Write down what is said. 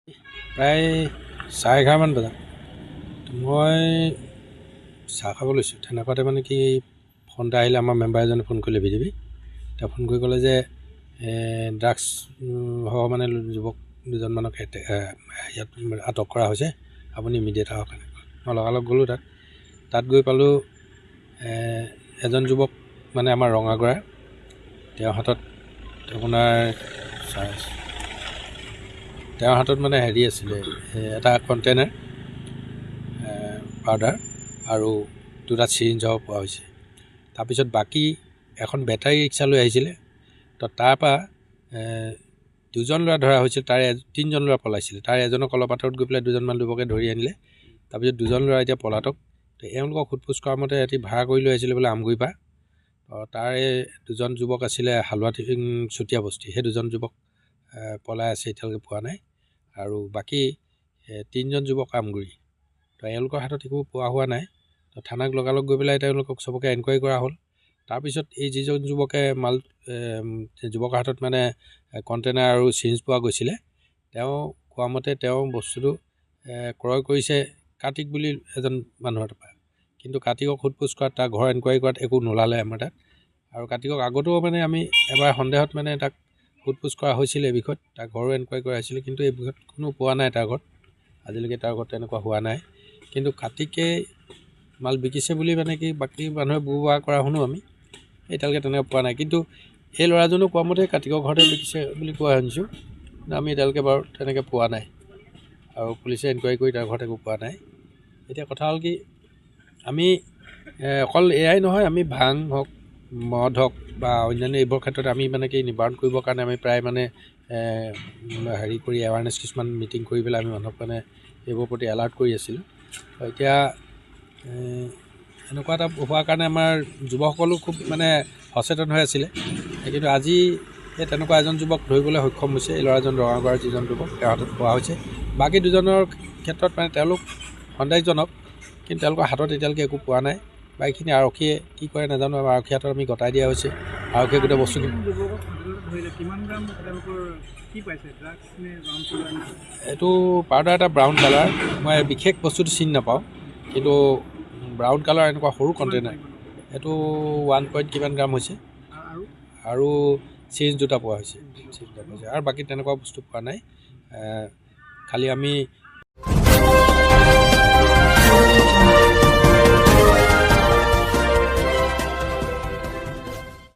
প্ৰায় 11:30মান বজাত মই চাহ খাব লৈছোঁ। তেনেকুৱাতে মানে কি ফোন এটা আহিলে, আমাৰ মেম্বাৰ এজনে ফোন কৰিলে বিজেপি। তেওঁ ফোন কৰি ক'লে যে ড্ৰাগছ সহ মানে যুৱক দুজনমানক ইয়াত আটক কৰা হৈছে, আপুনি ইমিডিয়েট আহক। মই লগালগ গ'লোঁ তাত গৈ পালোঁ এজন যুৱক মানে আমাৰ ৰঙাগড়া, তেওঁৰ হাতত মানে হেৰি আছিলে, এটা কণ্টেইনাৰ পাউডাৰ আৰু 2টা চিৰিঞ্জও পোৱা হৈছে। তাৰপিছত বাকী এখন বেটাৰী ৰিক্সা লৈ আহিছিলে। তো তাৰপৰা 2জন ল'ৰা ধৰা হৈছিল, তাৰে 3জন ল'ৰা পলাইছিলে। তাৰে এজনৰ কলপাতত গৈ পেলাই 2জনমান যুৱকে ধৰি আনিলে। তাৰপিছত 2জন ল'ৰা এতিয়া পলাতক। তো এওঁলোকক সোধ-পোছ কৰা মতে ৰাতি ভাড়া কৰি লৈ আহিছিলে বোলে আমগুৰিৰ পৰা। তাৰে 2জন যুৱক আছিলে হালোৱা চুতীয়া বস্তি, সেই 2জন যুৱক পলাই আছে, এতিয়ালৈকে পোৱা নাই। আৰু বাকী 3জন যুৱক আমগুৰি। তো এওঁলোকৰ হাতত একো পোৱা হোৱা নাই। তো থানাক লগালগ গৈ পেলাই তেওঁলোকক চবকে এনকুৱাৰী কৰা হ'ল। তাৰপিছত এই যিজন যুৱকে যুৱকৰ হাতত মানে কণ্টেইনাৰ আৰু চিৰিঞ্জ পোৱা গৈছিলে, তেওঁ কোৱা মতে তেওঁ বস্তুটো ক্ৰয় কৰিছে কাৰ্তিক বুলি এজন মানুহৰ পৰা। কিন্তু কাৰ্তিকক সোধ-পোছ কৰাত, তাৰ ঘৰ এনকুৱাৰী কৰাত একো নোলালে আমাৰ তাত। আৰু কাৰ্তিকক আগতেও মানে আমি এবাৰ সন্দেহত মানে তাক সোধ-পোছ কৰা হৈছিলে এই বিষয়ত, তাৰ ঘৰো এনকুৱাৰী কৰা হৈছিলে, কিন্তু এই বিষয়ত কোনো পোৱা নাই তাৰ ঘৰত। আজিলৈকে তাৰ ঘৰত তেনেকুৱা হোৱা নাই। কিন্তু কাৰ্তিকে মাল বিকিছে বুলি মানে কি বাকী মানুহে বুবা কৰা শুনো আমি, এতিয়ালৈকে তেনেকৈ পোৱা নাই। কিন্তু এই ল'ৰাজনো কোৱা মতে কাৰ্তিকৰ ঘৰতে বিকিছে বুলি কোৱা শুনিছোঁ, কিন্তু আমি এতিয়ালৈকে বাৰু তেনেকৈ পোৱা নাই। আৰু পুলিচে এনকুৱাৰী কৰি তাৰ ঘৰত একো পোৱা নাই। এতিয়া কথা হ'ল কি, আমি অকল এয়াই নহয়, আমি ভাং হওক, মদ হওক বা অন্যান্য এইবোৰ ক্ষেত্ৰত আমি মানে কি নিবাৰণ কৰিবৰ কাৰণে আমি প্ৰায় মানে হেৰি কৰি এৱাৰনেছ কিছুমান মিটিং কৰি পেলাই আমি মানুহক মানে এইবোৰৰ প্ৰতি এলাৰ্ট কৰি আছিলোঁ। এতিয়া এনেকুৱা এটা হোৱাৰ কাৰণে আমাৰ যুৱকসকলো খুব মানে সচেতন হৈ আছিলে। কিন্তু আজি এই তেনেকুৱা এজন যুৱক ধৰিবলৈ সক্ষম হৈছে। এই ল'ৰাজন ৰঙাগড়ৰ যিজন যুৱক, তেওঁৰ হাতত পোৱা হৈছে। বাকী 2জনৰ ক্ষেত্ৰত মানে তেওঁলোক সন্দেহজনক, কিন্তু তেওঁলোকৰ হাতত এতিয়ালৈকে একো পোৱা নাই। বাকীখিনি আৰক্ষীয়ে কি কৰে নাজানো, আৰু আৰক্ষী হাতত আমি গতাই দিয়া হৈছে। আৰক্ষীয়ে গোটেই বস্তুখিনি এইটো পাউডাৰ এটা ব্ৰাউন কালাৰ, মই বিশেষ বস্তুটো চিনি নাপাওঁ, কিন্তু ব্ৰাউন কালাৰ এনেকুৱা সৰু কণ্টেইনাৰ, এইটো 1 পইণ্ট কিমান গ্ৰাম হৈছে। আৰু চিৰিঞ্জ 2টা পোৱা হৈছে, আৰু বাকী তেনেকুৱা বস্তু পোৱা নাই। খালি আমি